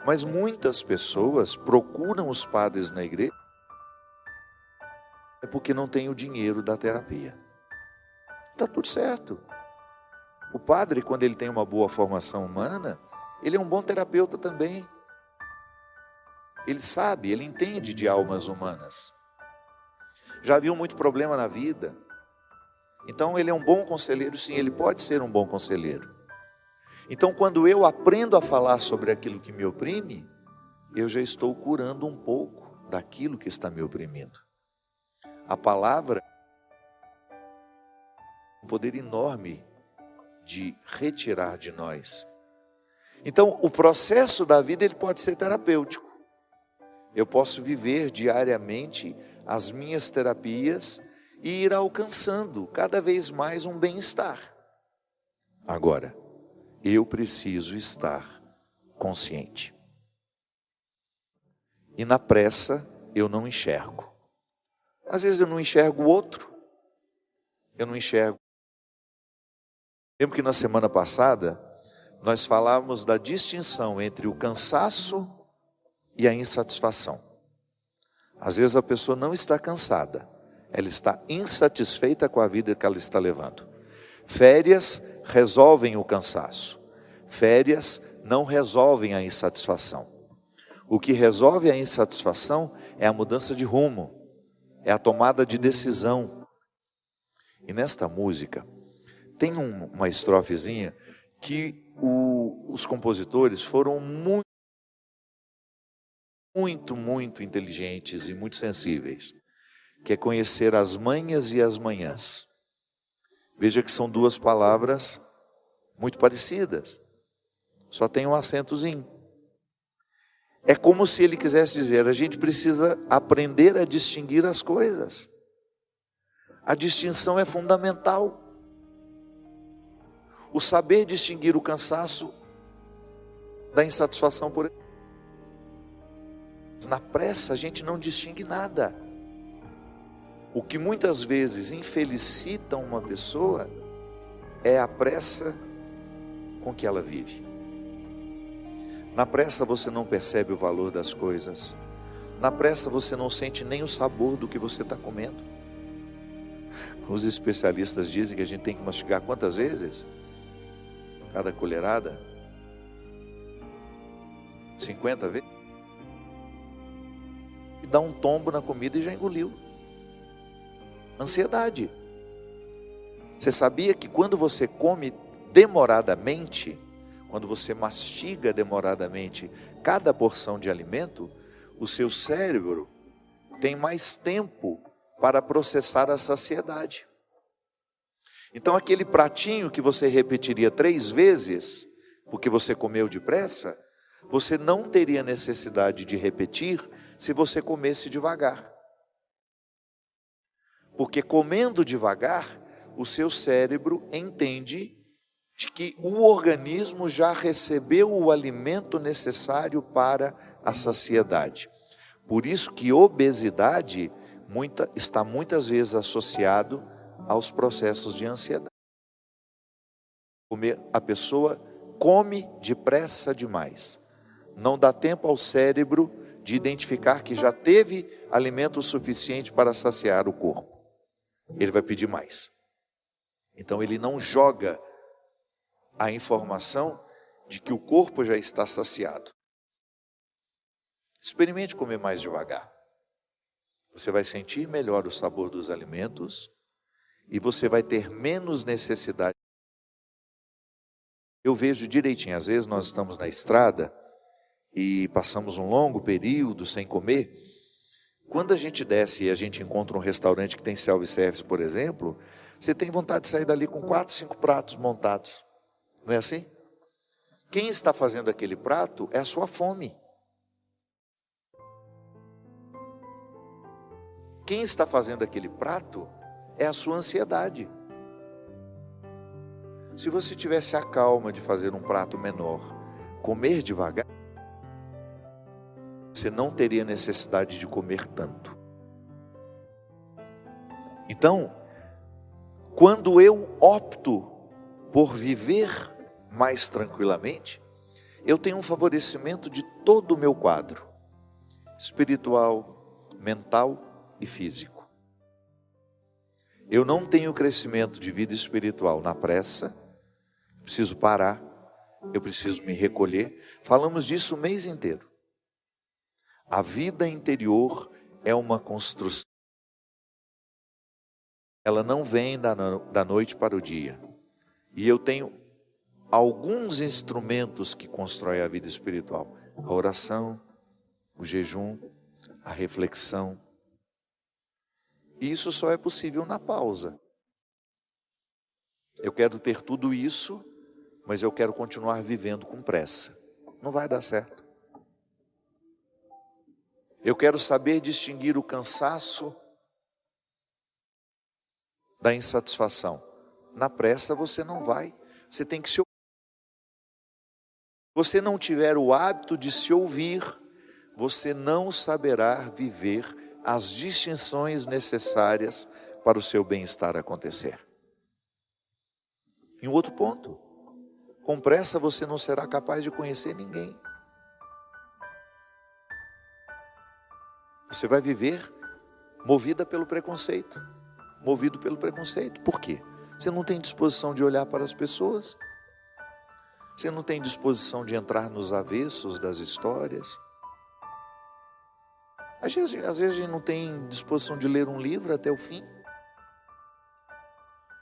Mas muitas pessoas procuram os padres na igreja é porque não tem o dinheiro da terapia. Está tudo certo. O padre, quando ele tem uma boa formação humana, ele é um bom terapeuta também. Ele sabe, ele entende de almas humanas. Já viu muito problema na vida. Então ele é um bom conselheiro, sim, ele pode ser um bom conselheiro. Então quando eu aprendo a falar sobre aquilo que me oprime, eu já estou curando um pouco daquilo que está me oprimindo. A palavra tem um poder enorme de retirar de nós. Então o processo da vida ele pode ser terapêutico. Eu posso viver diariamente as minhas terapias e ir alcançando cada vez mais um bem-estar. Agora, eu preciso estar consciente. E na pressa eu não enxergo. Às vezes eu não enxergo o outro. Eu não enxergo. Lembro que na semana passada nós falávamos da distinção entre o cansaço e a insatisfação. Às vezes a pessoa não está cansada, ela está insatisfeita com a vida que ela está levando. Férias resolvem o cansaço, férias não resolvem a insatisfação. O que resolve a insatisfação é a mudança de rumo, é a tomada de decisão. E nesta música tem uma estrofezinha que os compositores foram muito inteligentes e muito sensíveis, que é conhecer as manhas e as manhãs. Veja que são duas palavras muito parecidas, só tem um acentozinho. É como se ele quisesse dizer, a gente precisa aprender a distinguir as coisas. A distinção é fundamental. O saber distinguir o cansaço da insatisfação por ele. Na pressa a gente não distingue nada. O que muitas vezes infelicita uma pessoa é a pressa com que ela vive. Na pressa você não percebe o valor das coisas. Na pressa você não sente nem o sabor do que você está comendo. Os especialistas dizem que a gente tem que mastigar quantas vezes? Cada colherada? 50 vezes? E dá um tombo na comida e já engoliu. Ansiedade. Você sabia que quando você come demoradamente, quando você mastiga demoradamente cada porção de alimento, o seu cérebro tem mais tempo para processar a saciedade. Então aquele pratinho que você repetiria 3 vezes, porque você comeu depressa, você não teria necessidade de repetir se você comesse devagar. Porque comendo devagar, o seu cérebro entende de que o organismo já recebeu o alimento necessário para a saciedade. Por isso que obesidade está muitas vezes associado aos processos de ansiedade. A pessoa come depressa demais. Não dá tempo ao cérebro de identificar que já teve alimento suficiente para saciar o corpo. Ele vai pedir mais. Então ele não joga a informação de que o corpo já está saciado. Experimente comer mais devagar. Você vai sentir melhor o sabor dos alimentos e você vai ter menos necessidade. Eu vejo direitinho, às vezes nós estamos na estrada e passamos um longo período sem comer. Quando a gente desce e a gente encontra um restaurante que tem self-service, por exemplo, você tem vontade de sair dali com 4, 5 pratos montados. Não é assim? Quem está fazendo aquele prato é a sua fome. Quem está fazendo aquele prato é a sua ansiedade. Se você tivesse a calma de fazer um prato menor, comer devagar, você não teria necessidade de comer tanto. Então, quando eu opto por viver mais tranquilamente, eu tenho um favorecimento de todo o meu quadro, espiritual, mental e físico. Eu não tenho crescimento de vida espiritual na pressa, preciso parar, eu preciso me recolher. Falamos disso o mês inteiro. A vida interior é uma construção. Ela não vem da noite para o dia. E eu tenho alguns instrumentos que constroem a vida espiritual: a oração, o jejum, a reflexão. E isso só é possível na pausa. Eu quero ter tudo isso, mas eu quero continuar vivendo com pressa. Não vai dar certo. Eu quero saber distinguir o cansaço da insatisfação. Na pressa você não vai. Você tem que se ouvir. Se você não tiver o hábito de se ouvir, você não saberá viver as distinções necessárias para o seu bem-estar acontecer. E um outro ponto: com pressa você não será capaz de conhecer ninguém. Você vai viver movida pelo preconceito. Movido pelo preconceito. Por quê? Você não tem disposição de olhar para as pessoas. Você não tem disposição de entrar nos avessos das histórias. Às vezes a gente não tem disposição de ler um livro até o fim.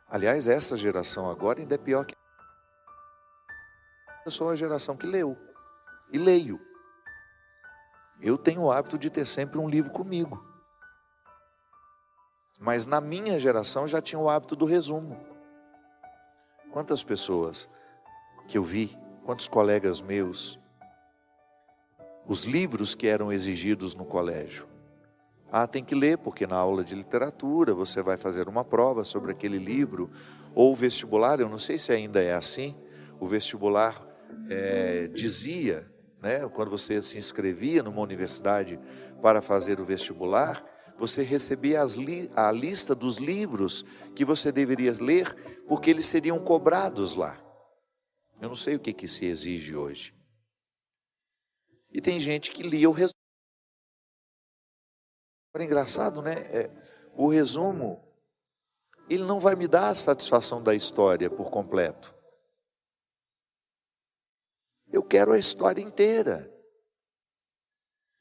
Aliás, essa geração agora ainda é pior que... Eu sou a geração que leu e leio. Eu tenho o hábito de ter sempre um livro comigo. Mas na minha geração já tinha o hábito do resumo. Quantas pessoas que eu vi, quantos colegas meus, os livros que eram exigidos no colégio. Tem que ler, porque na aula de literatura você vai fazer uma prova sobre aquele livro, ou o vestibular, eu não sei se ainda é assim, o vestibular dizia, né, quando você se inscrevia numa universidade para fazer o vestibular, você recebia a lista dos livros que você deveria ler, porque eles seriam cobrados lá. Eu não sei o que se exige hoje. E tem gente que lia o resumo. É engraçado, né? O resumo, ele não vai me dar a satisfação da história por completo. Eu quero a história inteira.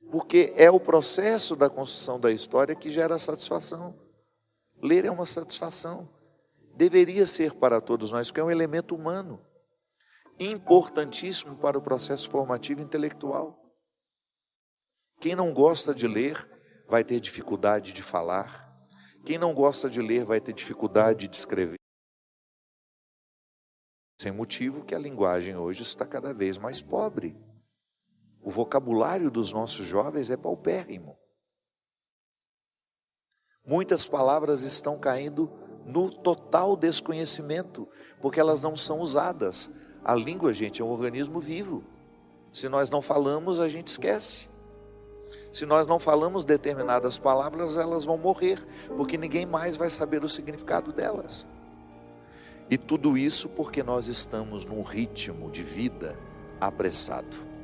Porque é o processo da construção da história que gera a satisfação. Ler é uma satisfação. Deveria ser para todos nós, porque é um elemento humano. Importantíssimo para o processo formativo intelectual. Quem não gosta de ler vai ter dificuldade de falar. Quem não gosta de ler vai ter dificuldade de escrever. Sem motivo que a linguagem hoje está cada vez mais pobre. O vocabulário dos nossos jovens é paupérrimo. Muitas palavras estão caindo no total desconhecimento, porque elas não são usadas. A língua, gente, é um organismo vivo. Se nós não falamos, a gente esquece. Se nós não falamos determinadas palavras, elas vão morrer, porque ninguém mais vai saber o significado delas. E tudo isso porque nós estamos num ritmo de vida apressado.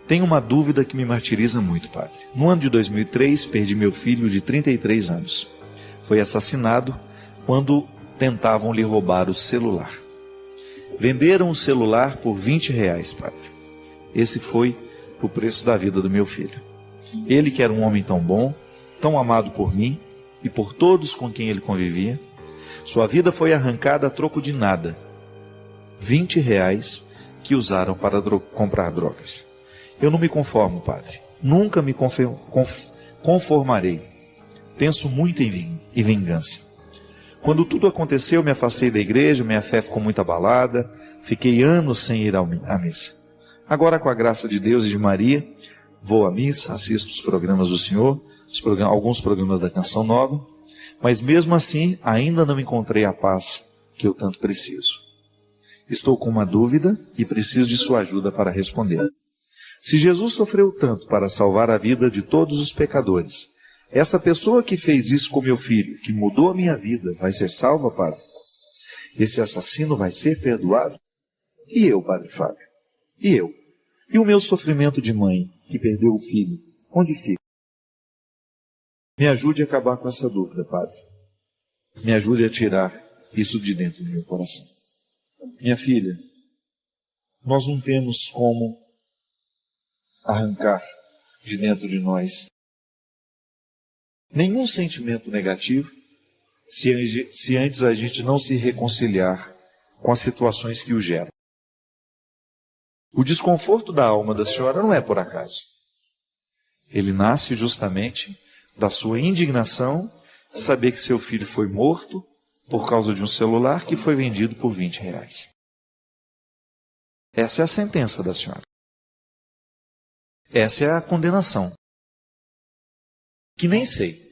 Tenho uma dúvida que me martiriza muito, padre. No ano de 2003, perdi meu filho de 33 anos. Foi assassinado quando tentavam lhe roubar o celular. Venderam o celular por R$20, padre. Esse foi o preço da vida do meu filho. Ele, que era um homem tão bom, tão amado por mim e por todos com quem ele convivia, sua vida foi arrancada a troco de nada. R$20 que usaram para comprar drogas. Eu não me conformo, padre. Nunca me conformarei. Penso muito em vingança. Quando tudo aconteceu, me afastei da igreja, minha fé ficou muito abalada, fiquei anos sem ir à missa. Agora, com a graça de Deus e de Maria, vou à missa, assisto os programas do Senhor, alguns programas da Canção Nova, mas mesmo assim, ainda não encontrei a paz que eu tanto preciso. Estou com uma dúvida e preciso de sua ajuda para responder. Se Jesus sofreu tanto para salvar a vida de todos os pecadores, essa pessoa que fez isso com meu filho, que mudou a minha vida, vai ser salva, Padre? Esse assassino vai ser perdoado? E eu, Padre Fábio? E eu? E o meu sofrimento de mãe, que perdeu o filho, onde fica? Me ajude a acabar com essa dúvida, Padre. Me ajude a tirar isso de dentro do meu coração. Minha filha, nós não temos como arrancar de dentro de nós nenhum sentimento negativo se antes a gente não se reconciliar com as situações que o geram. O desconforto da alma da senhora não é por acaso. Ele nasce justamente da sua indignação de saber que seu filho foi morto por causa de um celular que foi vendido por R$20. Essa é a sentença da senhora. Essa é a condenação. Que nem sei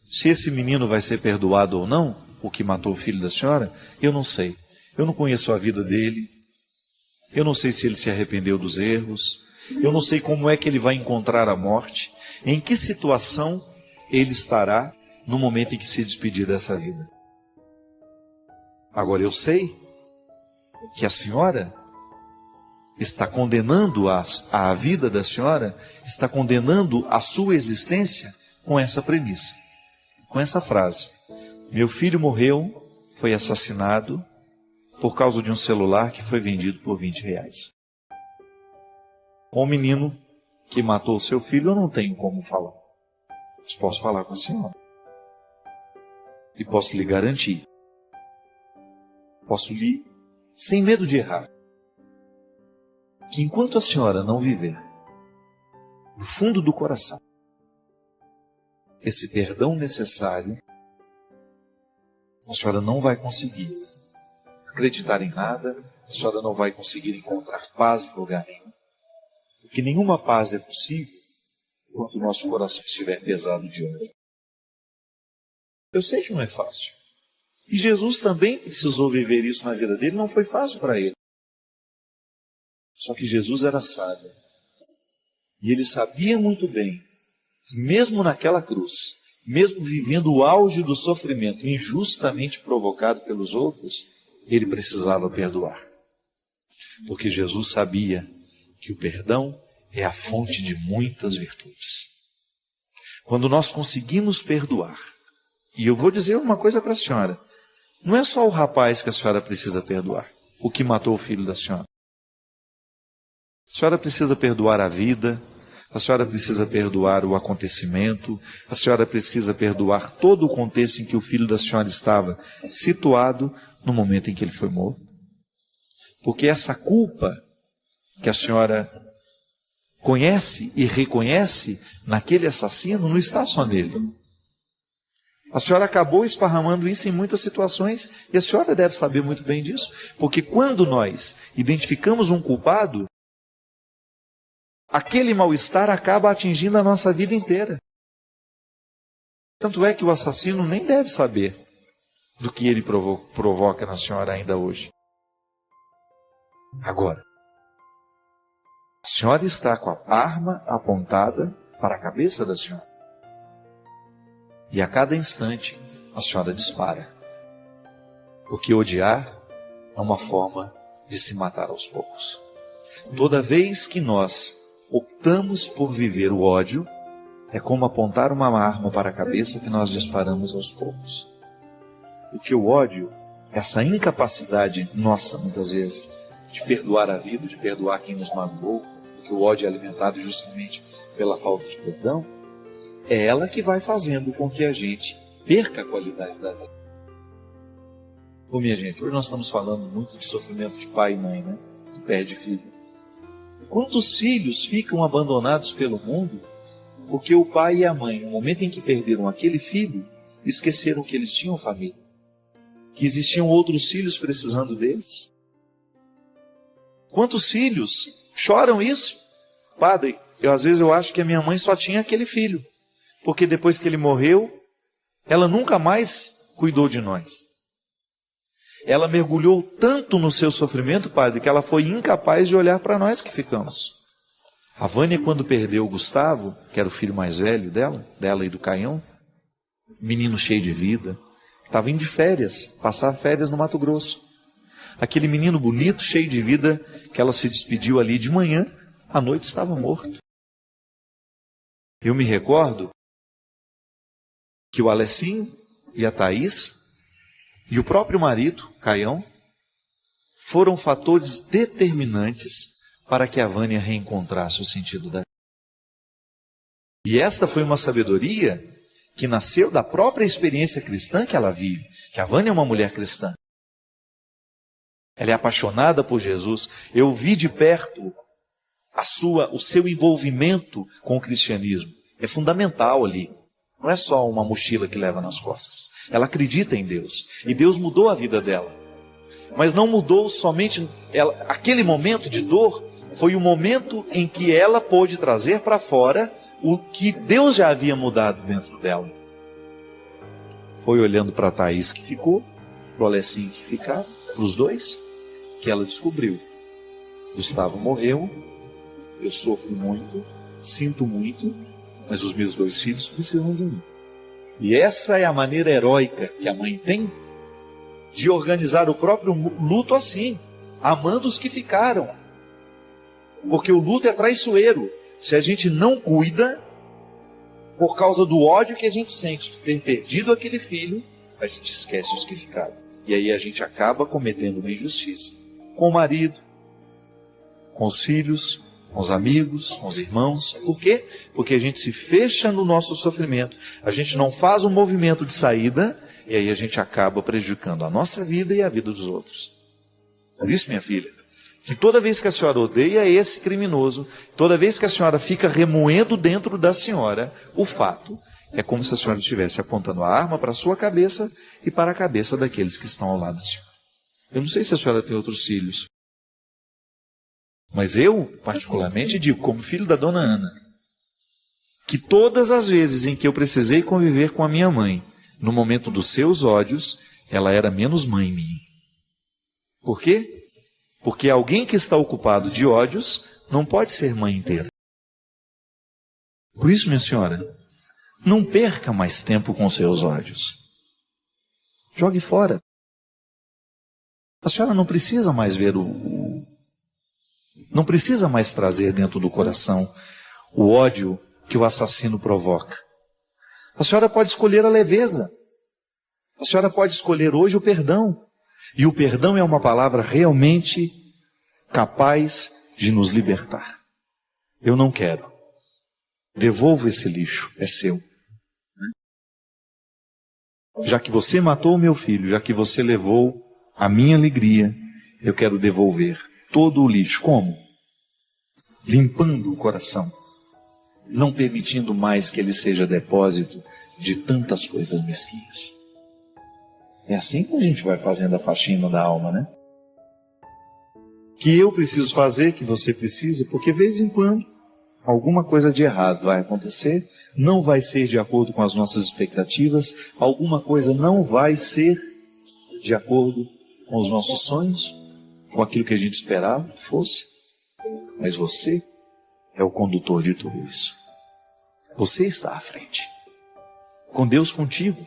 se esse menino vai ser perdoado ou não, o que matou o filho da senhora, eu não sei. Eu não conheço a vida dele. Eu não sei se ele se arrependeu dos erros. Eu não sei como é que ele vai encontrar a morte. Em que situação ele estará no momento em que se despedir dessa vida. Agora eu sei que a senhora está condenando a vida da senhora, está condenando a sua existência com essa premissa, com essa frase. Meu filho morreu, foi assassinado por causa de um celular que foi vendido por R$20. Com o menino que matou seu filho, eu não tenho como falar. Mas posso falar com a senhora. E posso lhe garantir. Posso lhe, sem medo de errar, que enquanto a senhora não viver no fundo do coração esse perdão necessário, a senhora não vai conseguir acreditar em nada, a senhora não vai conseguir encontrar paz em lugar nenhum, porque nenhuma paz é possível enquanto o nosso coração estiver pesado de ódio. Eu sei que não é fácil. E Jesus também precisou viver isso na vida dele, não foi fácil para ele. Só que Jesus era sábio. E ele sabia muito bem que mesmo naquela cruz, mesmo vivendo o auge do sofrimento injustamente provocado pelos outros, ele precisava perdoar. Porque Jesus sabia que o perdão é a fonte de muitas virtudes. Quando nós conseguimos perdoar, e eu vou dizer uma coisa para a senhora, não é só o rapaz que a senhora precisa perdoar, o que matou o filho da senhora. A senhora precisa perdoar a vida, a senhora precisa perdoar o acontecimento, a senhora precisa perdoar todo o contexto em que o filho da senhora estava situado no momento em que ele foi morto. Porque essa culpa que a senhora conhece e reconhece naquele assassino não está só nele. A senhora acabou esparramando isso em muitas situações e a senhora deve saber muito bem disso, porque quando nós identificamos um culpado, aquele mal-estar acaba atingindo a nossa vida inteira. Tanto é que o assassino nem deve saber do que ele provoca na senhora ainda hoje. Agora, a senhora está com a arma apontada para a cabeça da senhora. E a cada instante a senhora dispara. Porque odiar é uma forma de se matar aos poucos. Toda vez que nós optamos por viver o ódio, é como apontar uma arma para a cabeça que nós disparamos aos poucos. Porque o ódio, essa incapacidade nossa, muitas vezes, de perdoar a vida, de perdoar quem nos magoou, porque o ódio é alimentado justamente pela falta de perdão, é ela que vai fazendo com que a gente perca a qualidade da vida. Bom, minha gente, hoje nós estamos falando muito de sofrimento de pai e mãe, né? Que perde filho. Quantos filhos ficam abandonados pelo mundo porque o pai e a mãe, no momento em que perderam aquele filho, esqueceram que eles tinham família, que existiam outros filhos precisando deles? Quantos filhos choram isso? Padre, às vezes eu acho que a minha mãe só tinha aquele filho, porque depois que ele morreu, ela nunca mais cuidou de nós. Ela mergulhou tanto no seu sofrimento, padre, que ela foi incapaz de olhar para nós que ficamos. A Vânia, quando perdeu o Gustavo, que era o filho mais velho dela e do Caião, menino cheio de vida, estava indo de férias, passar férias no Mato Grosso. Aquele menino bonito, cheio de vida, que ela se despediu ali de manhã, à noite estava morto. Eu me recordo que o Alessinho e a Thaís e o próprio marido, Caião, foram fatores determinantes para que a Vânia reencontrasse o sentido da vida. E esta foi uma sabedoria que nasceu da própria experiência cristã que ela vive, que a Vânia é uma mulher cristã. Ela é apaixonada por Jesus. Eu vi de perto o seu envolvimento com o cristianismo. É fundamental ali. Não é só uma mochila que leva nas costas. Ela acredita em Deus. E Deus mudou a vida dela. Mas não mudou somente ela. Aquele momento de dor foi o momento em que ela pôde trazer para fora o que Deus já havia mudado dentro dela. Foi olhando para a Thaís que ficou, para o Alessinho que ficava, para os dois, que ela descobriu. Gustavo morreu, eu sofro muito, sinto muito, mas os meus 2 filhos precisam de mim. E essa é a maneira heróica que a mãe tem de organizar o próprio luto assim, amando os que ficaram. Porque o luto é traiçoeiro. Se a gente não cuida, por causa do ódio que a gente sente de ter perdido aquele filho, a gente esquece os que ficaram. E aí a gente acaba cometendo uma injustiça com o marido, com os filhos, com os amigos, com os irmãos. Por quê? Porque a gente se fecha no nosso sofrimento, a gente não faz um movimento de saída, e aí a gente acaba prejudicando a nossa vida e a vida dos outros. Por isso, minha filha, que toda vez que a senhora odeia esse criminoso, toda vez que a senhora fica remoendo dentro da senhora, o fato é como se a senhora estivesse apontando a arma para a sua cabeça e para a cabeça daqueles que estão ao lado da senhora. Eu não sei se a senhora tem outros filhos, mas eu, particularmente, digo, como filho da dona Ana, que todas as vezes em que eu precisei conviver com a minha mãe, no momento dos seus ódios, ela era menos mãe minha. Por quê? Porque alguém que está ocupado de ódios não pode ser mãe inteira. Por isso, minha senhora, não perca mais tempo com seus ódios. Jogue fora. A senhora não precisa mais ver não precisa mais trazer dentro do coração o ódio que o assassino provoca. A senhora pode escolher a leveza. A senhora pode escolher hoje o perdão. E o perdão é uma palavra realmente capaz de nos libertar. Eu não quero. Devolva esse lixo, é seu. Já que você matou o meu filho, já que você levou a minha alegria, eu quero devolver todo o lixo. Como? Limpando o coração. Não permitindo mais que ele seja depósito de tantas coisas mesquinhas. É assim que a gente vai fazendo a faxina da alma, né? Que eu preciso fazer, que você precisa, porque de vez em quando alguma coisa de errado vai acontecer, não vai ser de acordo com as nossas expectativas, alguma coisa não vai ser de acordo com os nossos sonhos, com aquilo que a gente esperava que fosse. Mas você é o condutor de tudo isso. Você está à frente. Com Deus contigo.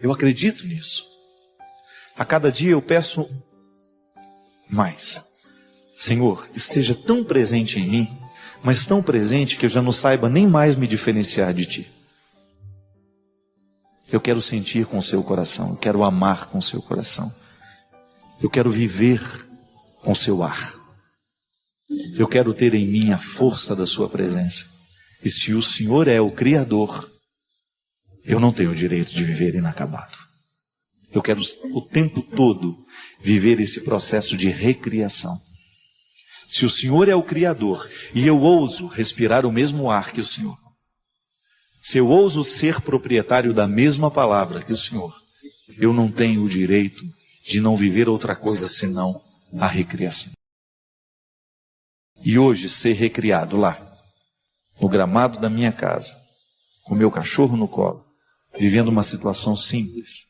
Eu acredito nisso. A cada dia eu peço mais. Senhor, esteja tão presente em mim, mas tão presente que eu já não saiba nem mais me diferenciar de Ti. Eu quero sentir com o seu coração, eu quero amar com o seu coração. Eu quero viver com o seu ar. Eu quero ter em mim a força da sua presença. E se o Senhor é o Criador, eu não tenho o direito de viver inacabado. Eu quero o tempo todo viver esse processo de recriação. Se o Senhor é o Criador e eu ouso respirar o mesmo ar que o Senhor, se eu ouso ser proprietário da mesma palavra que o Senhor, eu não tenho o direito de não viver outra coisa senão a recriação. E hoje ser recriado lá, no gramado da minha casa, com meu cachorro no colo, vivendo uma situação simples,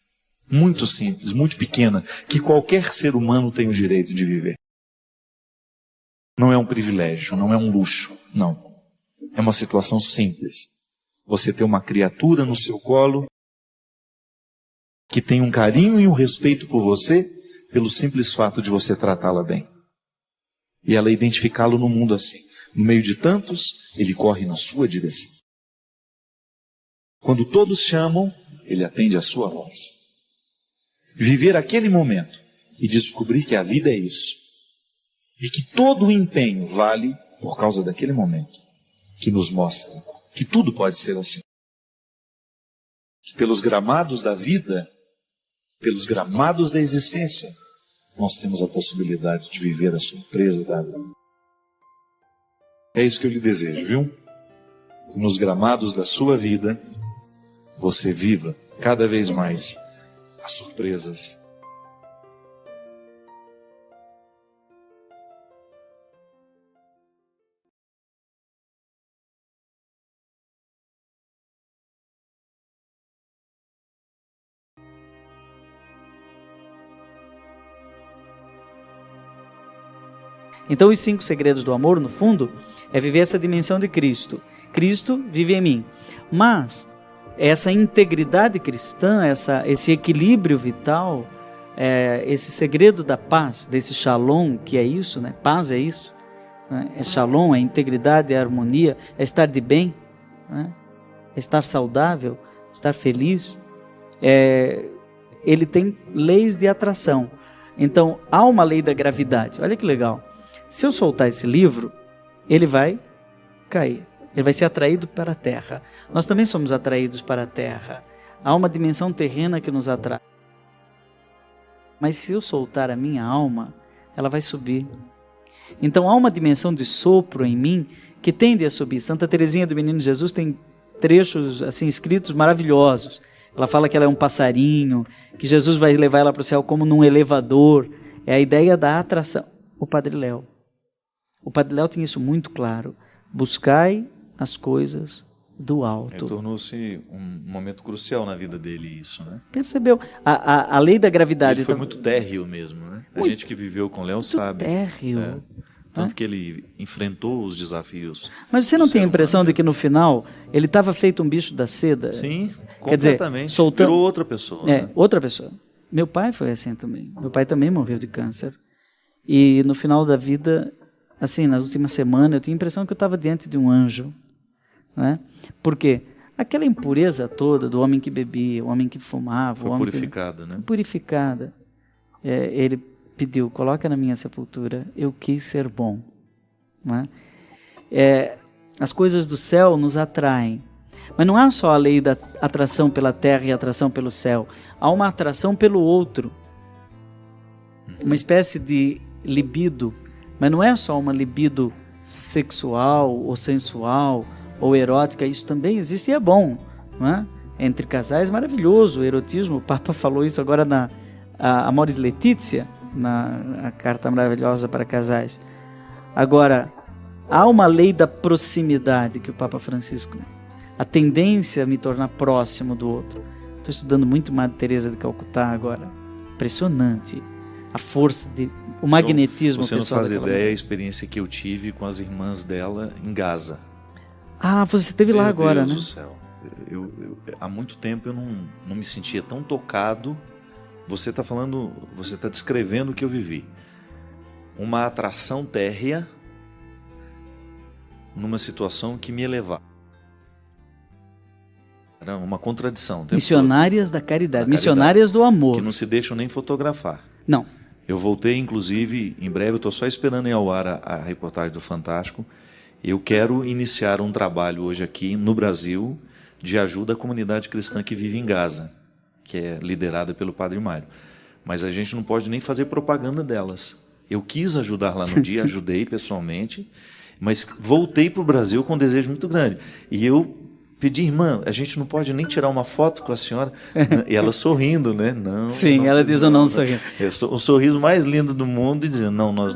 muito simples, muito pequena, que qualquer ser humano tem o direito de viver. Não é um privilégio, não é um luxo, não. É uma situação simples. Você ter uma criatura no seu colo que tem um carinho e um respeito por você pelo simples fato de você tratá-la bem. E ela identificá-lo no mundo assim. No meio de tantos, ele corre na sua direção. Quando todos chamam, ele atende a sua voz. Viver aquele momento e descobrir que a vida é isso. E que todo o empenho vale por causa daquele momento que nos mostra que tudo pode ser assim. Que pelos gramados da vida, pelos gramados da existência, nós temos a possibilidade de viver a surpresa da vida. É isso que eu lhe desejo, viu? Que nos gramados da sua vida, você viva cada vez mais as surpresas. Então, os 5 segredos do amor, no fundo, é viver essa dimensão de Cristo. Cristo vive em mim. Mas essa integridade cristã, esse equilíbrio vital, esse segredo da paz, desse shalom, que é isso, né? Paz é isso. Né? É shalom, é integridade, é harmonia, é estar de bem, né? É estar saudável, estar feliz. Ele tem leis de atração. Então, há uma lei da gravidade. Olha que legal. Se eu soltar esse livro, ele vai cair. Ele vai ser atraído para a terra. Nós também somos atraídos para a terra. Há uma dimensão terrena que nos atrai. Mas se eu soltar a minha alma, ela vai subir. Então há uma dimensão de sopro em mim que tende a subir. Santa Teresinha do Menino Jesus tem trechos assim escritos maravilhosos. Ela fala que ela é um passarinho, que Jesus vai levar ela para o céu como num elevador. É a ideia da atração. O Padre Léo tinha isso muito claro. Buscai as coisas do alto. Tornou-se um momento crucial na vida dele isso, né? Percebeu? A lei da gravidade... Ele foi muito térreo mesmo, né? A gente que viveu com o Léo sabe. Térreo. Tanto que ele enfrentou os desafios. Mas você não tem a impressão de que no final ele estava feito um bicho da seda? Sim, Quer completamente. dizer, soltando... Virou outra pessoa. Né? Outra pessoa. Meu pai foi assim também. Meu pai também morreu de câncer. E no final da vida, assim, na última semana, eu tinha a impressão que eu estava diante de um anjo. Né? Por quê? Aquela impureza toda do homem que bebia, o homem que fumava... Foi purificada, né? Purificada. Ele pediu, coloca na minha sepultura, eu quis ser bom. Né? As coisas do céu nos atraem. Mas não há só a lei da atração pela terra e atração pelo céu. Há uma atração pelo outro. Uma espécie de libido. Mas não é só uma libido sexual ou sensual ou erótica. Isso também existe e é bom. Não é? Entre casais, maravilhoso o erotismo. O Papa falou isso agora na Amoris Laetitia, na carta maravilhosa para casais. Agora, há uma lei da proximidade que o Papa Francisco... A tendência a me tornar próximo do outro. Estou estudando muito Madre Teresa de Calcutá agora. Impressionante. A força, o magnetismo. Então, você não faz ideia da experiência que eu tive com as irmãs dela em Gaza. Ah, você esteve lá agora, né? Meu Deus do céu. Há muito tempo eu não me sentia tão tocado. Você está descrevendo o que eu vivi. Uma atração térrea numa situação que me elevava. Era uma contradição. Missionárias da caridade, missionárias do amor. Que não se deixam nem fotografar. Não. Eu voltei, inclusive, em breve, eu estou só esperando ir ao ar a reportagem do Fantástico. Eu quero iniciar um trabalho hoje aqui no Brasil de ajuda à comunidade cristã que vive em Gaza, que é liderada pelo Padre Mário. Mas a gente não pode nem fazer propaganda delas. Eu quis ajudar lá no dia, ajudei pessoalmente, mas voltei para o Brasil com um desejo muito grande. E eu pedi, irmã, a gente não pode nem tirar uma foto com a senhora? E ela sorrindo, né? Não. Sim, não, ela diz ou não sorrindo. O sorriso mais lindo do mundo e dizendo, não, nós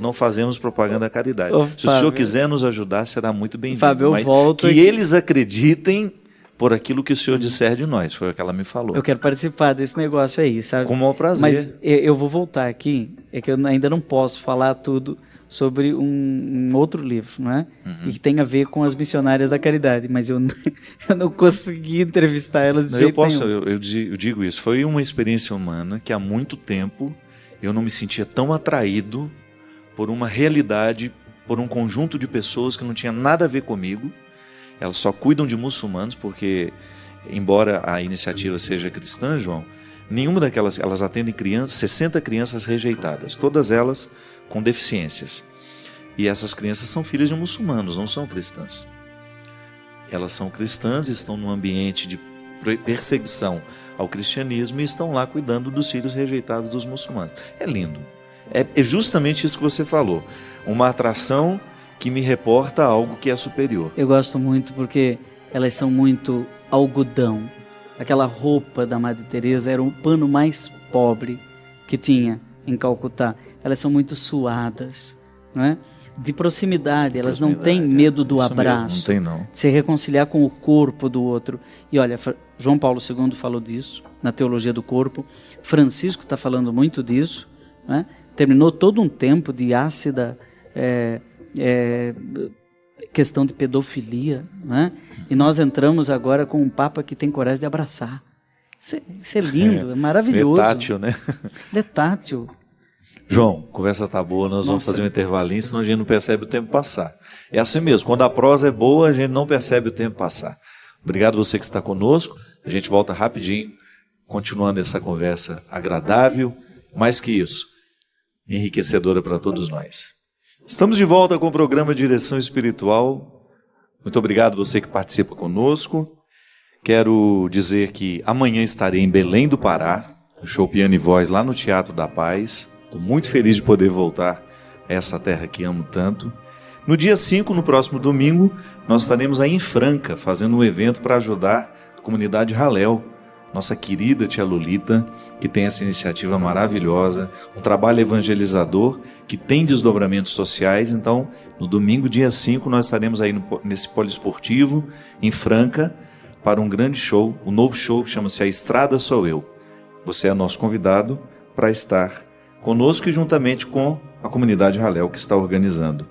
não fazemos propaganda da caridade. Se o senhor quiser nos ajudar, será muito bem-vindo. Fábio, eu volto que eles acreditem por aquilo que o Senhor disser de nós. Foi o que ela me falou. Eu quero participar desse negócio aí, sabe? Com o maior prazer. Mas eu vou voltar aqui, é que eu ainda não posso falar tudo sobre um outro livro, não é? E que tem a ver com as missionárias da caridade, mas eu não consegui entrevistar elas de jeito nenhum. Eu digo isso, foi uma experiência humana que há muito tempo eu não me sentia tão atraído por uma realidade, por um conjunto de pessoas que não tinha nada a ver comigo. Elas só cuidam de muçulmanos porque, embora a iniciativa seja cristã, João, nenhuma daquelas, elas atendem crianças, 60 crianças rejeitadas, todas elas com deficiências. E essas crianças são filhas de muçulmanos, não são cristãs. Elas são cristãs, estão num ambiente de perseguição ao cristianismo e estão lá cuidando dos filhos rejeitados dos muçulmanos. É lindo. É justamente isso que você falou. Uma atração que me reporta a algo que é superior. Eu gosto muito porque elas são muito algodão. Aquela roupa da Madre Teresa era o pano mais pobre que tinha em Calcutá. Elas são muito suadas, não é? De proximidade, elas não têm medo do abraço, não tem não. De se reconciliar com o corpo do outro. E olha, João Paulo II falou disso na Teologia do Corpo, Francisco está falando muito disso, né? Terminou todo um tempo de ácida questão de pedofilia, né? E nós entramos agora com um Papa que tem coragem de abraçar. Isso é lindo, é maravilhoso. Letátil, né? Letátil. João, a conversa tá boa, nós vamos fazer um intervalinho, senão a gente não percebe o tempo passar. É assim mesmo, quando a prosa é boa, a gente não percebe o tempo passar. Obrigado você que está conosco, a gente volta rapidinho, continuando essa conversa agradável, mais que isso, enriquecedora para todos nós. Estamos de volta com o programa Direção Espiritual. Muito obrigado você que participa conosco. Quero dizer que amanhã estarei em Belém do Pará, no show Piano e Voz, lá no Teatro da Paz. Estou muito feliz de poder voltar a essa terra que amo tanto. No dia 5, no próximo domingo, nós estaremos aí em Franca, fazendo um evento para ajudar a comunidade Halel, nossa querida tia Lolita, que tem essa iniciativa maravilhosa, um trabalho evangelizador que tem desdobramentos sociais. Então, no domingo, dia 5, nós estaremos aí nesse poliesportivo, em Franca, para um grande show, um novo show que chama-se A Estrada Sou Eu. Você é nosso convidado para estar conosco e juntamente com a comunidade Halel que está organizando.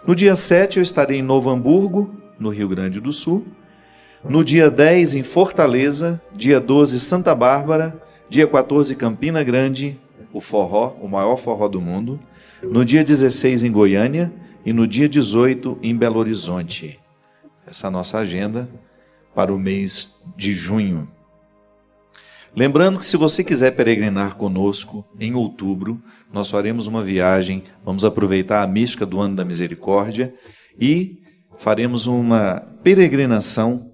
No dia 7 eu estarei em Novo Hamburgo, no Rio Grande do Sul. No dia 10 em Fortaleza, dia 12 Santa Bárbara, dia 14 Campina Grande, o forró, o maior forró do mundo. No dia 16 em Goiânia e no dia 18 em Belo Horizonte. Essa é a nossa agenda para o mês de junho. Lembrando que se você quiser peregrinar conosco, em outubro, nós faremos uma viagem, vamos aproveitar a mística do Ano da Misericórdia e faremos uma peregrinação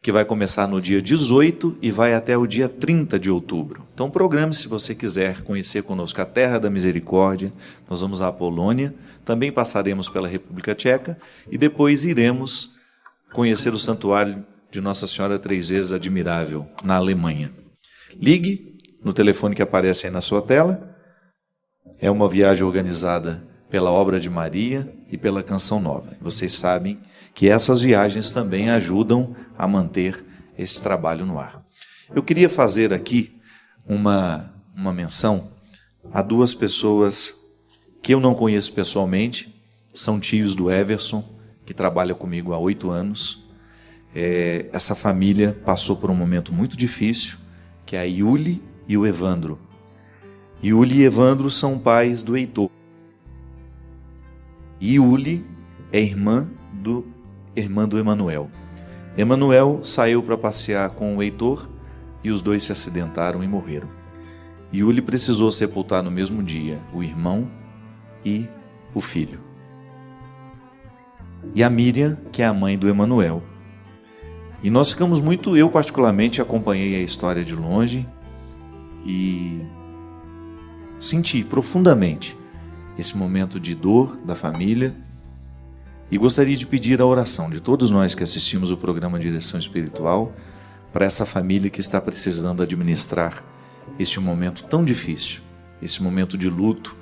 que vai começar no dia 18 e vai até o dia 30 de outubro. Então programe se você quiser conhecer conosco a Terra da Misericórdia. Nós vamos à Polônia, também passaremos pela República Tcheca e depois iremos conhecer o Santuário de Nossa Senhora Três Vezes Admirável, na Alemanha. Ligue no telefone que aparece aí na sua tela. É uma viagem organizada pela Obra de Maria e pela Canção Nova. Vocês sabem que essas viagens também ajudam a manter esse trabalho no ar. Eu queria fazer aqui uma menção a duas pessoas que eu não conheço pessoalmente, são tios do Everson, que trabalha comigo há 8 anos. Essa família passou por um momento muito difícil, que é a Yuli e o Evandro. Yuli e Evandro são pais do Heitor. Yuli é irmã do Emanuel. Emanuel saiu para passear com o Heitor e os dois se acidentaram e morreram. Yuli precisou sepultar no mesmo dia o irmão e o filho. E a Miriam, que é a mãe do Emanuel. E nós ficamos muito, eu particularmente acompanhei a história de longe e senti profundamente esse momento de dor da família e gostaria de pedir a oração de todos nós que assistimos o programa Direção Espiritual para essa família que está precisando administrar este momento tão difícil, esse momento de luto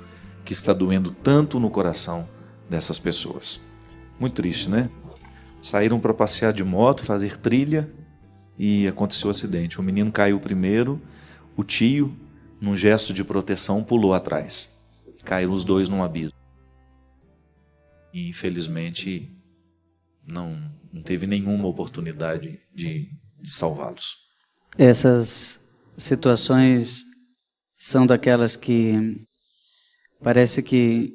que está doendo tanto no coração dessas pessoas. Muito triste, né? Saíram para passear de moto, fazer trilha, e aconteceu o acidente. O menino caiu primeiro, o tio, num gesto de proteção, pulou atrás. Caíram os dois num abismo. E infelizmente não teve nenhuma oportunidade de salvá-los. Essas situações são daquelas que parece que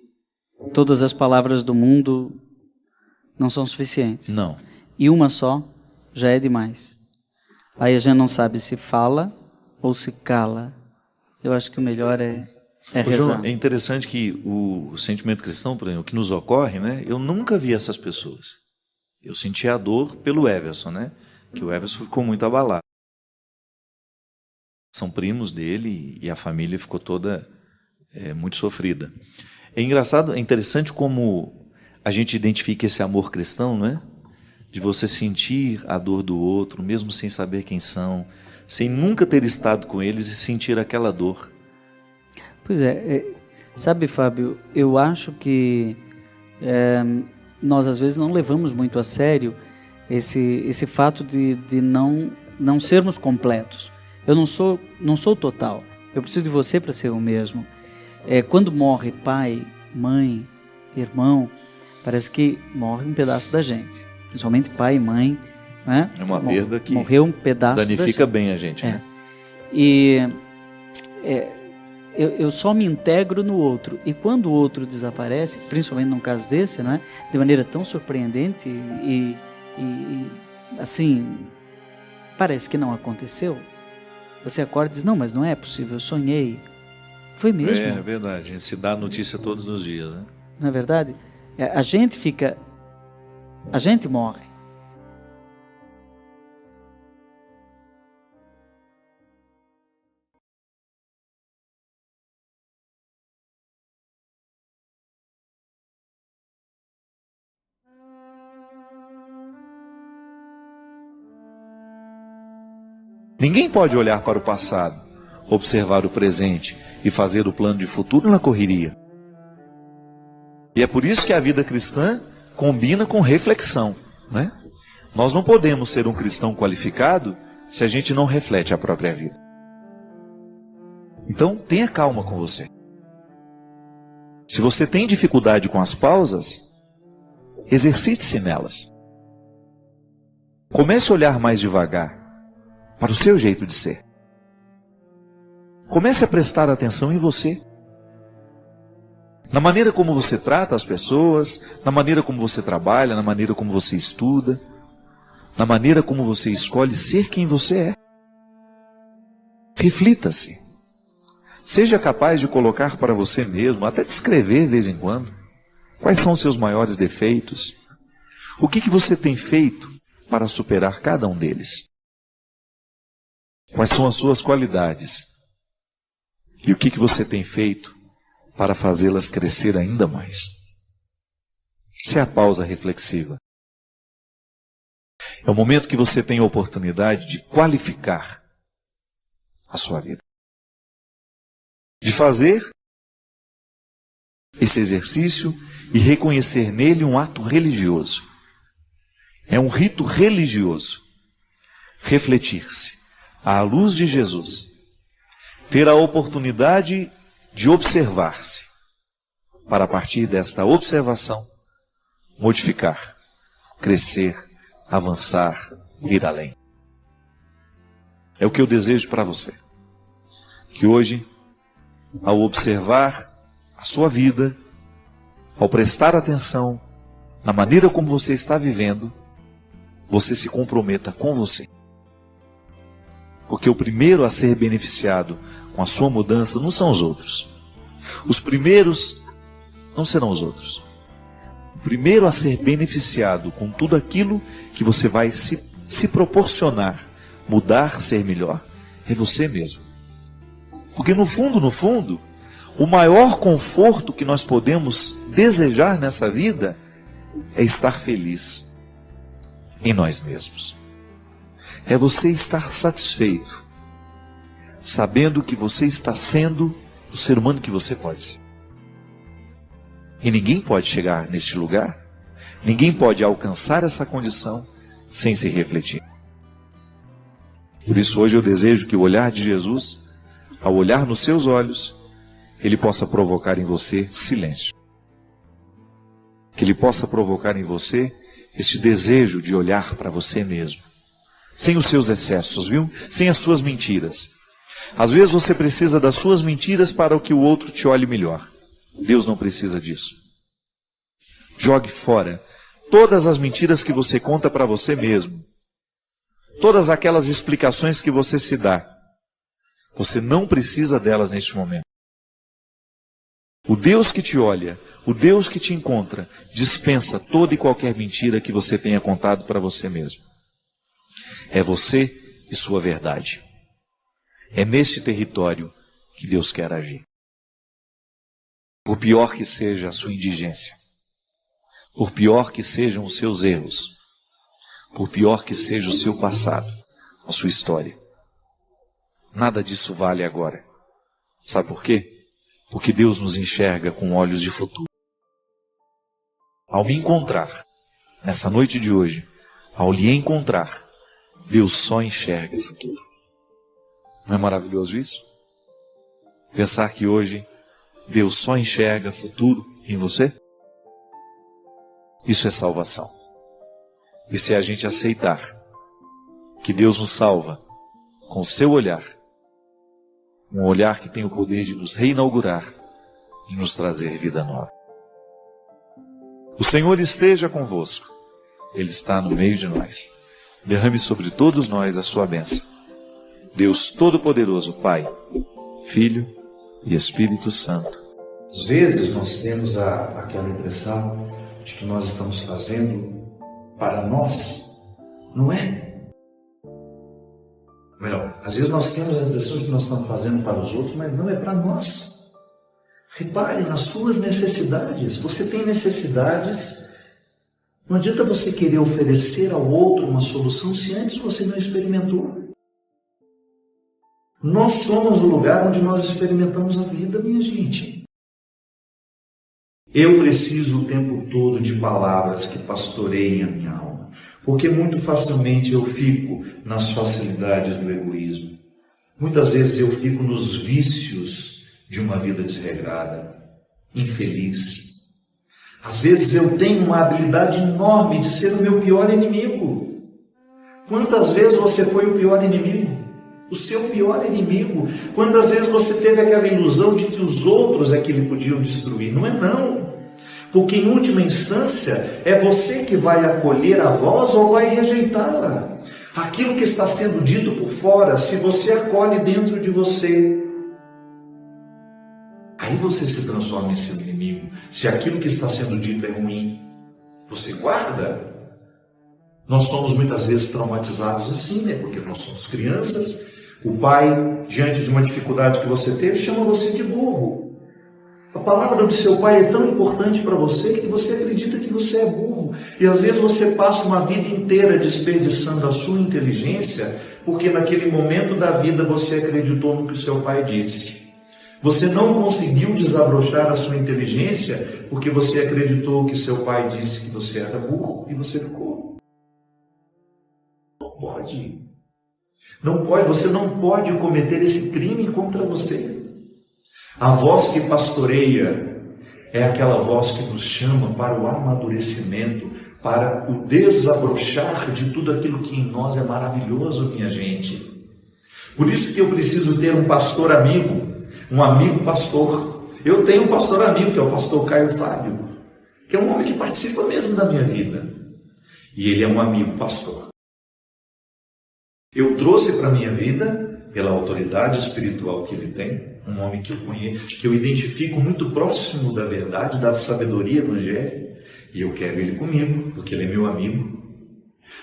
todas as palavras do mundo não são suficientes. Não. E uma só já é demais. Aí a gente não sabe se fala ou se cala. Eu acho que o melhor é rezar. João, é interessante que o sentimento cristão, por exemplo, o que nos ocorre, né? Eu nunca vi essas pessoas. Eu senti a dor pelo Everson, né? Que o Everson ficou muito abalado. São primos dele e a família ficou toda muito sofrida. É engraçado, é interessante como a gente identifica esse amor cristão, não é? De você sentir a dor do outro, mesmo sem saber quem são, sem nunca ter estado com eles e sentir aquela dor. Pois sabe, Fábio, eu acho que nós às vezes não levamos muito a sério esse fato de não sermos completos. Eu não sou total. Eu preciso de você para ser o mesmo. Quando morre pai, mãe, irmão, parece que morre um pedaço da gente. Principalmente pai e mãe. Né? É uma perda que morreu um pedaço danifica bem a gente. Né? E eu só me integro no outro. E quando o outro desaparece, principalmente num caso desse, né? De maneira tão surpreendente e assim, parece que não aconteceu. Você acorda e diz, não, mas não é possível, eu sonhei. Foi mesmo. É verdade, a gente se dá a notícia todos os dias. Né? Não é verdade? A gente morre. Ninguém pode olhar para o passado, observar o presente e fazer o plano de futuro na correria. E é por isso que a vida cristã combina com reflexão, né? Nós não podemos ser um cristão qualificado se a gente não reflete a própria vida. Então, tenha calma com você. Se você tem dificuldade com as pausas, exercite-se nelas. Comece a olhar mais devagar para o seu jeito de ser. Comece a prestar atenção em você. Na maneira como você trata as pessoas, na maneira como você trabalha, na maneira como você estuda, na maneira como você escolhe ser quem você é. Reflita-se. Seja capaz de colocar para você mesmo, até descrever de vez em quando, quais são os seus maiores defeitos. O que você tem feito para superar cada um deles? Quais são as suas qualidades? E o que você tem feito para fazê-las crescer ainda mais? Essa é a pausa reflexiva. É o momento que você tem a oportunidade de qualificar a sua vida. De fazer esse exercício e reconhecer nele um ato religioso. É um rito religioso. Refletir-se à luz de Jesus. Ter a oportunidade de observar-se. Para a partir desta observação, modificar, crescer, avançar, ir além. É o que eu desejo para você. Que hoje, ao observar a sua vida, ao prestar atenção na maneira como você está vivendo, você se comprometa com você. Porque o primeiro a ser beneficiado com a sua mudança não são os outros. Os primeiros não serão os outros. O primeiro a ser beneficiado com tudo aquilo que você vai se proporcionar, mudar, ser melhor, é você mesmo. Porque no fundo, o maior conforto que nós podemos desejar nessa vida é estar feliz em nós mesmos. É você estar satisfeito, sabendo que você está sendo o ser humano que você pode ser. E ninguém pode chegar neste lugar Ninguém pode alcançar essa condição sem se refletir. Por isso hoje eu desejo que o olhar de Jesus, ao olhar nos seus olhos, ele possa provocar em você silêncio. Que ele possa provocar em você este desejo de olhar para você mesmo. Sem os seus excessos, viu? Sem as suas mentiras. Às vezes você precisa das suas mentiras para que o outro te olhe melhor. Deus não precisa disso. Jogue fora todas as mentiras que você conta para você mesmo. Todas aquelas explicações que você se dá. Você não precisa delas neste momento. O Deus que te olha, o Deus que te encontra, dispensa toda e qualquer mentira que você tenha contado para você mesmo. É você e sua verdade. É neste território que Deus quer agir. Por pior que seja a sua indigência, por pior que sejam os seus erros, por pior que seja o seu passado, a sua história, nada disso vale agora. Sabe por quê? Porque Deus nos enxerga com olhos de futuro. Ao me encontrar, nessa noite de hoje, ao lhe encontrar, Deus só enxerga o futuro. Não é maravilhoso isso? Pensar que hoje Deus só enxerga futuro em você? Isso é salvação. E se a gente aceitar que Deus nos salva com o seu olhar, um olhar que tem o poder de nos reinaugurar e nos trazer vida nova. O Senhor esteja convosco. Ele está no meio de nós. Derrame sobre todos nós a sua bênção. Deus Todo-Poderoso, Pai, Filho e Espírito Santo. Às vezes nós temos aquela impressão de que nós estamos fazendo para nós. Não é? Melhor, às vezes nós temos a impressão de que nós estamos fazendo para os outros, mas não é para nós. Repare nas suas necessidades. Você tem necessidades. Não adianta você querer oferecer ao outro uma solução se antes você não experimentou. Nós somos o lugar onde nós experimentamos a vida, minha gente. Eu preciso o tempo todo de palavras que pastoreiem a minha alma. Porque muito facilmente eu fico nas facilidades do egoísmo. Muitas vezes eu fico nos vícios de uma vida desregrada, infeliz. Às vezes eu tenho uma habilidade enorme de ser o meu pior inimigo. Quantas vezes você foi o pior inimigo? O seu pior inimigo. Quantas vezes você teve aquela ilusão de que os outros é que lhe podiam destruir? Não é não. Porque em última instância é você que vai acolher a voz ou vai rejeitá-la. Aquilo que está sendo dito por fora, se você acolhe dentro de você, aí você se transforma em seu inimigo. Se aquilo que está sendo dito é ruim, você guarda. Nós somos muitas vezes traumatizados assim, né? Porque nós somos crianças. O pai, diante de uma dificuldade que você teve, chama você de burro. A palavra do seu pai é tão importante para você que você acredita que você é burro. E às vezes você passa uma vida inteira desperdiçando a sua inteligência, porque naquele momento da vida você acreditou no que o seu pai disse. Você não conseguiu desabrochar a sua inteligência porque você acreditou que seu pai disse que você era burro e você ficou. Não pode. Não pode, você não pode cometer esse crime contra você. A voz que pastoreia é aquela voz que nos chama para o amadurecimento, para o desabrochar de tudo aquilo que em nós é maravilhoso, minha gente. Por isso que eu preciso ter um pastor amigo, um amigo pastor. Eu tenho um pastor amigo, que é o pastor Caio Fábio, que é um homem que participa mesmo da minha vida. E ele é um amigo pastor. Eu trouxe para a minha vida, pela autoridade espiritual que ele tem, um homem que eu conheço, que eu identifico muito próximo da verdade, da sabedoria evangélica, e eu quero ele comigo, porque ele é meu amigo.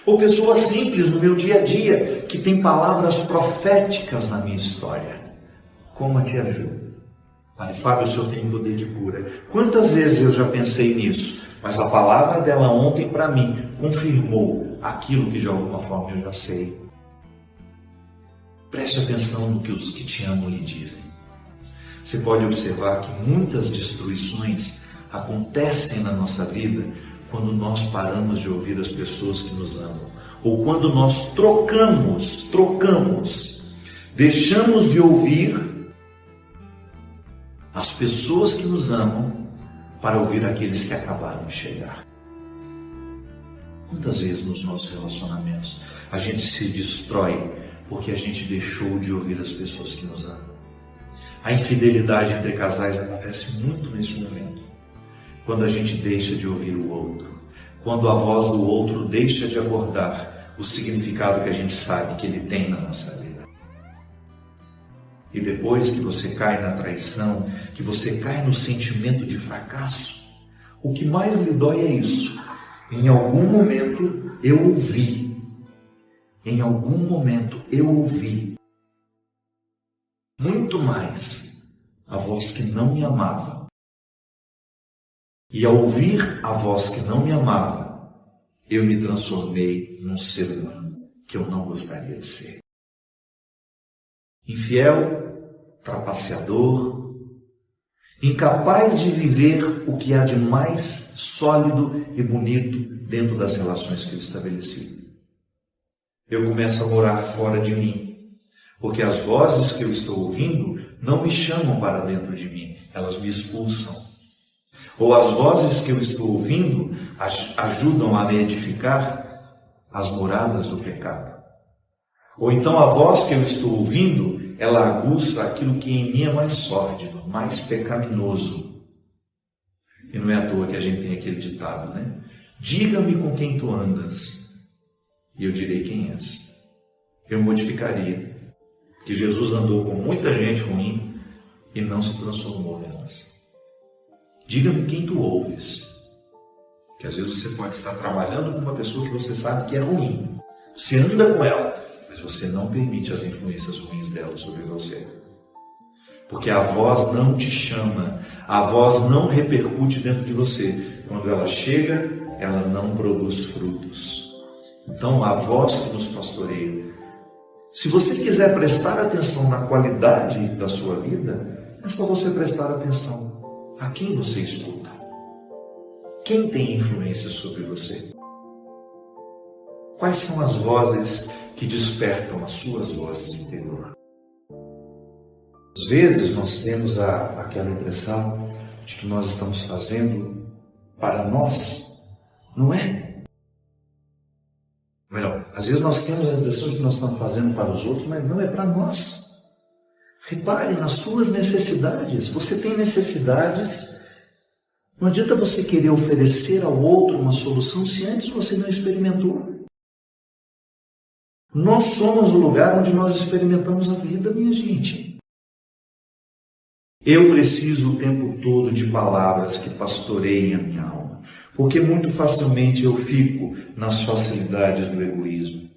Ou pessoas simples no meu dia a dia, que tem palavras proféticas na minha história. Como a tia Ju. Pai Fábio, o senhor tem poder de cura. Quantas vezes eu já pensei nisso, mas a palavra dela ontem para mim confirmou aquilo que de alguma forma eu já sei. Preste atenção no que os que te amam lhe dizem. Você pode observar que muitas destruições acontecem na nossa vida quando nós paramos de ouvir as pessoas que nos amam, ou quando nós trocamos, deixamos de ouvir as pessoas que nos amam para ouvir aqueles que acabaram de chegar. Quantas vezes nos nossos relacionamentos a gente se destrói porque a gente deixou de ouvir as pessoas que nos amam? A infidelidade entre casais acontece muito nesse momento, quando a gente deixa de ouvir o outro, quando a voz do outro deixa de abordar o significado que a gente sabe que ele tem na nossa vida. E depois que você cai na traição, que você cai no sentimento de fracasso, o que mais lhe dói é isso. Em algum momento eu ouvi. Em algum momento eu ouvi muito mais a voz que não me amava. E ao ouvir a voz que não me amava, eu me transformei num ser humano que eu não gostaria de ser. Infiel, trapaceador, incapaz de viver o que há de mais sólido e bonito dentro das relações que eu estabeleci. Eu começo a morar fora de mim, porque as vozes que eu estou ouvindo não me chamam para dentro de mim, elas me expulsam. Ou as vozes que eu estou ouvindo ajudam a me edificar as moradas do pecado. Ou então a voz que eu estou ouvindo, ela aguça aquilo que em mim é mais sórdido, mais pecaminoso. E não é à toa que a gente tem aquele ditado, né? Diga-me com quem tu andas, e eu direi quem és. Eu modificaria que Jesus andou com muita gente ruim e não se transformou nelas. Diga-me quem tu ouves, que às vezes você pode estar trabalhando com uma pessoa que você sabe que é ruim. Você anda com ela, mas você não permite as influências ruins dela sobre você. Porque a voz não te chama, a voz não repercute dentro de você. Quando ela chega, ela não produz frutos. Então, a voz que nos pastoreia. Se você quiser prestar atenção na qualidade da sua vida, é só você prestar atenção a quem você escuta. Quem tem influência sobre você? Quais são as vozes que despertam as suas vozes interior? Às vezes nós temos aquela impressão de que nós estamos fazendo para nós, não é? Melhor, às vezes nós temos a impressão de que nós estamos fazendo para os outros, mas não é para nós. Repare nas suas necessidades. Você tem necessidades. Não adianta você querer oferecer ao outro uma solução se antes você não experimentou. Nós somos o lugar onde nós experimentamos a vida, minha gente. Eu preciso o tempo todo de palavras que pastoreiem a minha alma. Porque muito facilmente eu fico nas facilidades do egoísmo.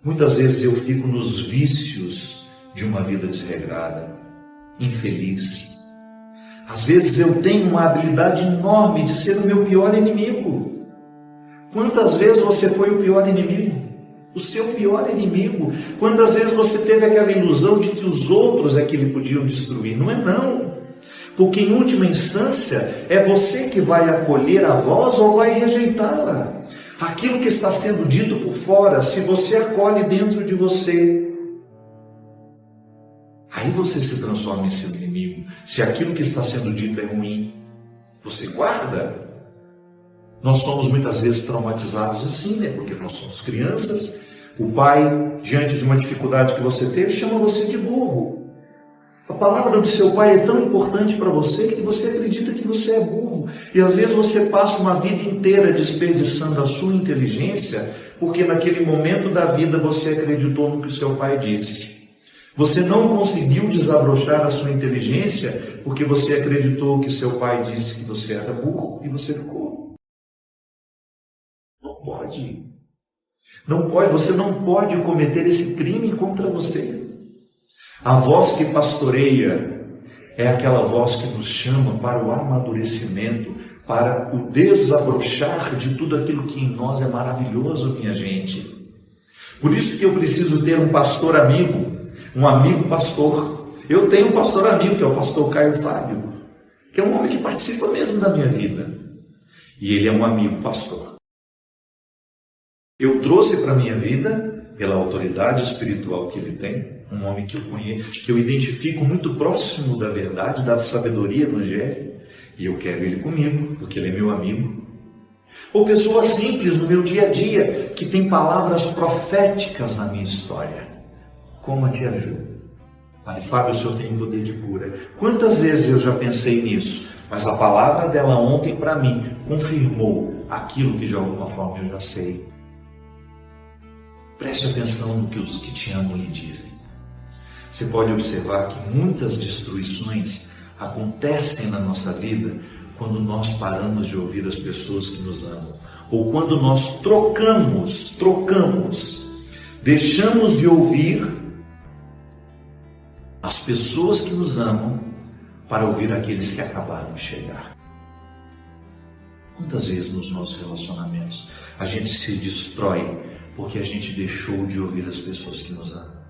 Muitas vezes eu fico nos vícios de uma vida desregrada, infeliz. Às vezes eu tenho uma habilidade enorme de ser o meu pior inimigo. Quantas vezes você foi o pior inimigo? O seu pior inimigo. Quantas vezes você teve aquela ilusão de que os outros é que lhe podiam destruir? Não é não. Porque em última instância é você que vai acolher a voz ou vai rejeitá-la. Aquilo que está sendo dito por fora, se você acolhe dentro de você, aí você se transforma em seu inimigo. Se aquilo que está sendo dito é ruim, você guarda. Nós somos muitas vezes traumatizados assim, né? Porque nós somos crianças. O pai, diante de uma dificuldade que você teve, chama você de burro. A palavra do seu pai é tão importante para você que você acredita que você é burro. E às vezes você passa uma vida inteira desperdiçando a sua inteligência, porque naquele momento da vida você acreditou no que o seu pai disse. Você não conseguiu desabrochar a sua inteligência porque você acreditou que seu pai disse que você era burro e você ficou. Não pode. Não pode. Você não pode cometer esse crime contra você. A voz que pastoreia é aquela voz que nos chama para o amadurecimento, para o desabrochar de tudo aquilo que em nós é maravilhoso, minha gente. Por isso que eu preciso ter um pastor amigo, um amigo pastor. Eu tenho um pastor amigo, que é o pastor Caio Fábio, que é um homem que participa mesmo da minha vida. E ele é um amigo pastor. Eu trouxe para a minha vida, pela autoridade espiritual que ele tem, um homem que eu conheço, que eu identifico muito próximo da verdade, da sabedoria evangélica, e eu quero ele comigo, porque ele é meu amigo. Ou pessoas simples no meu dia a dia, que tem palavras proféticas na minha história. Como a tia Ju. Pai Fábio, o senhor tem poder de cura. Quantas vezes eu já pensei nisso, mas a palavra dela ontem para mim confirmou aquilo que de alguma forma eu já sei. Preste atenção no que os que te amam lhe dizem. Você pode observar que muitas destruições acontecem na nossa vida quando nós paramos de ouvir as pessoas que nos amam, ou quando nós trocamos, deixamos de ouvir as pessoas que nos amam para ouvir aqueles que acabaram de chegar. Quantas vezes nos nossos relacionamentos a gente se destrói porque a gente deixou de ouvir as pessoas que nos amam?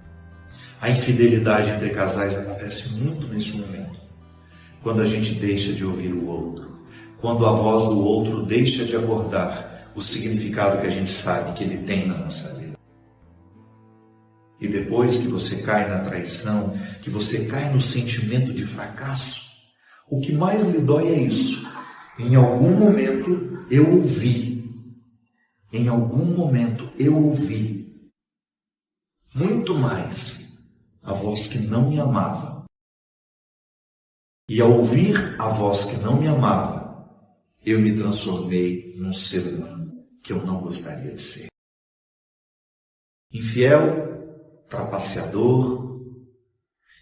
A infidelidade entre casais acontece muito nesse momento, quando a gente deixa de ouvir o outro, quando a voz do outro deixa de abordar o significado que a gente sabe que ele tem na nossa vida. E depois que você cai na traição, que você cai no sentimento de fracasso, o que mais lhe dói é isso. Em algum momento eu ouvi, muito mais a voz que não me amava. E ao ouvir a voz que não me amava, eu me transformei num ser humano que eu não gostaria de ser. Infiel, trapaceador,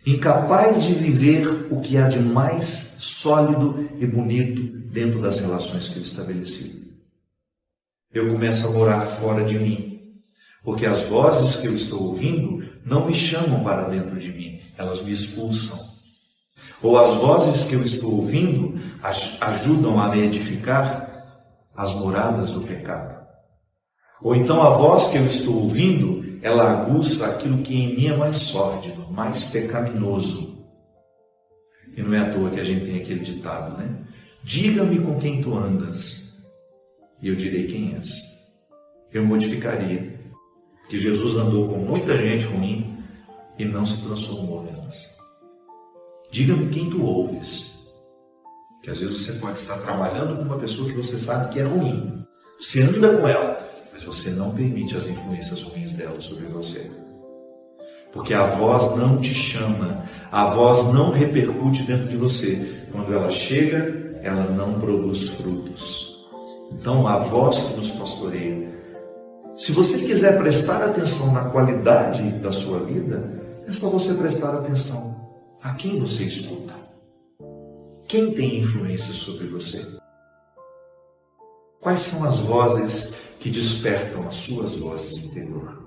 incapaz de viver o que há de mais sólido e bonito dentro das relações que eu estabeleci. Eu começo a morar fora de mim, porque as vozes que eu estou ouvindo não me chamam para dentro de mim, elas me expulsam. Ou as vozes que eu estou ouvindo ajudam a me edificar as moradas do pecado. Ou então a voz que eu estou ouvindo, ela aguça aquilo que em mim é mais sórdido, mais pecaminoso. E não é à toa que a gente tem aquele ditado, né? Diga-me com quem tu andas, e eu direi quem és. Eu modificaria que Jesus andou com muita gente ruim e não se transformou nelas. Diga-me quem tu ouves. Que às vezes você pode estar trabalhando com uma pessoa que você sabe que é ruim. Você anda com ela, mas você não permite as influências ruins dela sobre você. Porque a voz não te chama, a voz não repercute dentro de você. Quando ela chega, ela não produz frutos. Então, a voz que nos pastoreia. Se você quiser prestar atenção na qualidade da sua vida, é só você prestar atenção a quem você escuta. Quem tem influência sobre você? Quais são as vozes que despertam as suas vozes interior?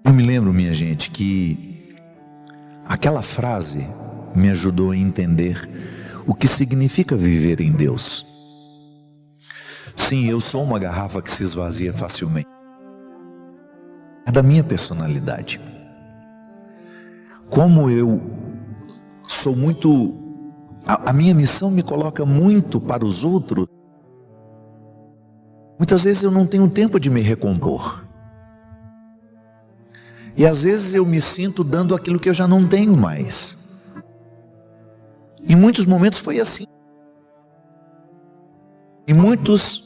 Eu me lembro, minha gente, que aquela frase me ajudou a entender o que significa viver em Deus. Sim, eu sou uma garrafa que se esvazia facilmente. É da minha personalidade. Como eu sou muito... A minha missão me coloca muito para os outros. Muitas vezes eu não tenho tempo de me recompor. E às vezes eu me sinto dando aquilo que eu já não tenho mais. Em muitos momentos foi assim. Em muitos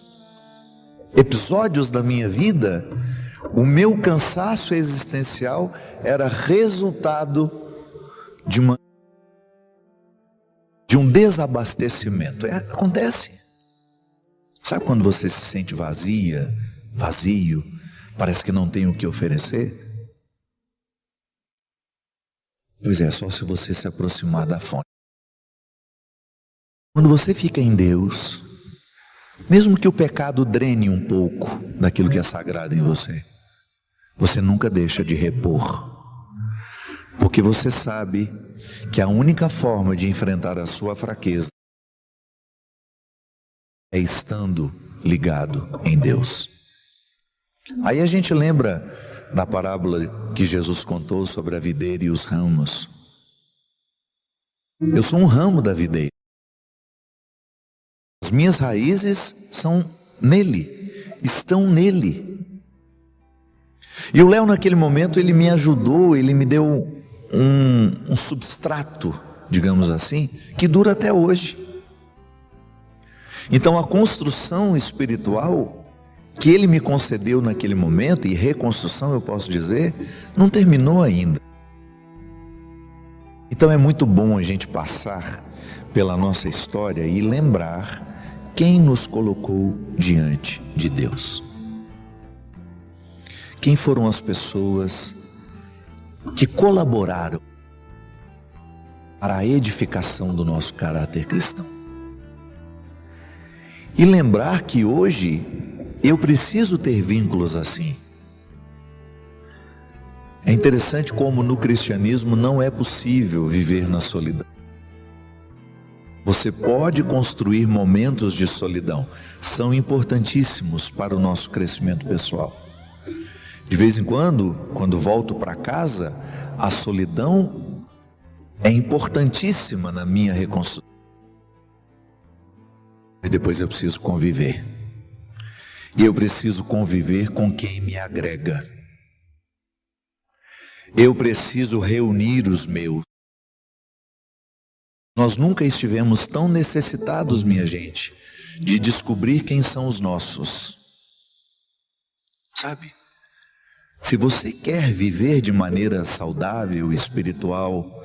episódios da minha vida, o meu cansaço existencial era resultado de um desabastecimento. Acontece. Sabe quando você se sente vazio, parece que não tem o que oferecer? Pois é, só se você se aproximar da fonte. Quando você fica em Deus, mesmo que o pecado drene um pouco daquilo que é sagrado em você, você nunca deixa de repor. Porque você sabe que a única forma de enfrentar a sua fraqueza é estando ligado em Deus. Aí a gente lembra da parábola que Jesus contou sobre a videira e os ramos. Eu sou um ramo da videira. As minhas raízes são nele, estão nele. E o Léo, naquele momento, ele me ajudou, ele me deu um substrato, digamos assim, que dura até hoje. Então a construção espiritual que ele me concedeu naquele momento, e reconstrução eu posso dizer, não terminou ainda. Então é muito bom a gente passar pela nossa história e lembrar quem nos colocou diante de Deus. Quem foram as pessoas que colaboraram para a edificação do nosso caráter cristão. E lembrar que hoje eu preciso ter vínculos assim. É interessante como no cristianismo não é possível viver na solidão. Você pode construir momentos de solidão, são importantíssimos para o nosso crescimento pessoal. De vez em quando volto para casa, a solidão é importantíssima na minha reconstrução. Mas depois eu preciso conviver. E eu preciso conviver com quem me agrega. Eu preciso reunir os meus. Nós nunca estivemos tão necessitados, minha gente, de descobrir quem são os nossos. Sabe? Se você quer viver de maneira saudável, espiritual,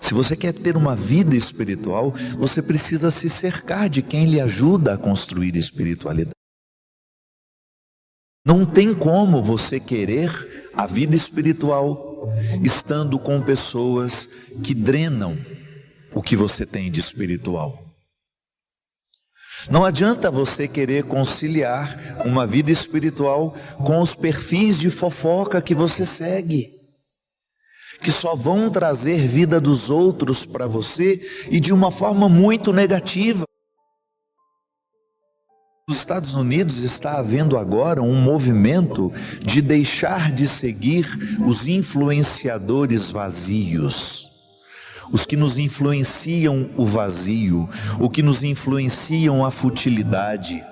se você quer ter uma vida espiritual, você precisa se cercar de quem lhe ajuda a construir espiritualidade. Não tem como você querer a vida espiritual estando com pessoas que drenam o que você tem de espiritual. Não adianta você querer conciliar uma vida espiritual com os perfis de fofoca que você segue, que só vão trazer vida dos outros para você e de uma forma muito negativa. Nos Estados Unidos está havendo agora um movimento de deixar de seguir os influenciadores vazios. Os que nos influenciam o vazio, o que nos influenciam a futilidade.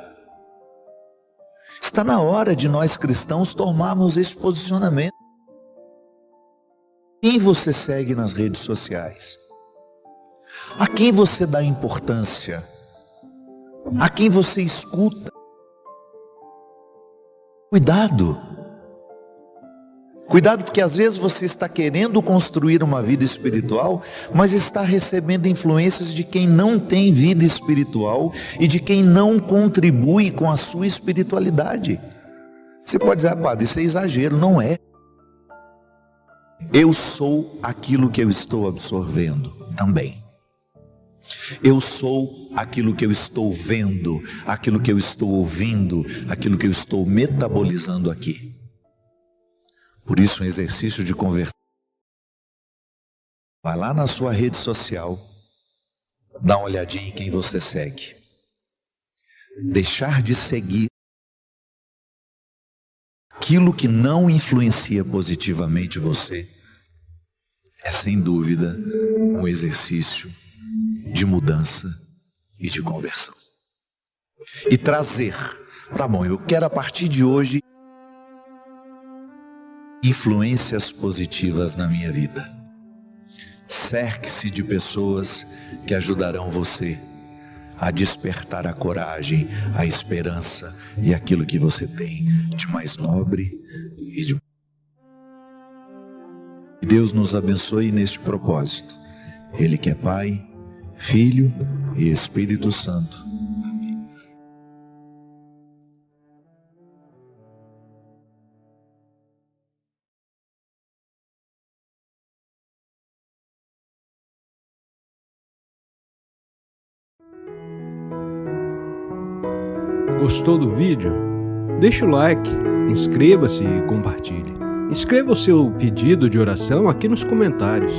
Está na hora de nós cristãos tomarmos esse posicionamento. Quem você segue nas redes sociais? A quem você dá importância? A quem você escuta? Cuidado. Cuidado, porque às vezes você está querendo construir uma vida espiritual, mas está recebendo influências de quem não tem vida espiritual e de quem não contribui com a sua espiritualidade. Você pode dizer, padre, isso é exagero. Não é. Eu sou aquilo que eu estou absorvendo também. Eu sou aquilo que eu estou vendo, aquilo que eu estou ouvindo, aquilo que eu estou metabolizando aqui. Por isso, um exercício de conversão. Vai lá na sua rede social, dá uma olhadinha em quem você segue. Deixar de seguir aquilo que não influencia positivamente você é, sem dúvida, um exercício de mudança e de conversão. E trazer, tá bom, eu quero a partir de hoje influências positivas na minha vida. Cerque-se de pessoas que ajudarão você a despertar a coragem, a esperança e aquilo que você tem de mais nobre e de... Que Deus nos abençoe neste propósito. Ele que é Pai, Filho e Espírito Santo. Amém. Gostou do vídeo? Deixa o like, inscreva-se e compartilhe. Escreva o seu pedido de oração aqui nos comentários.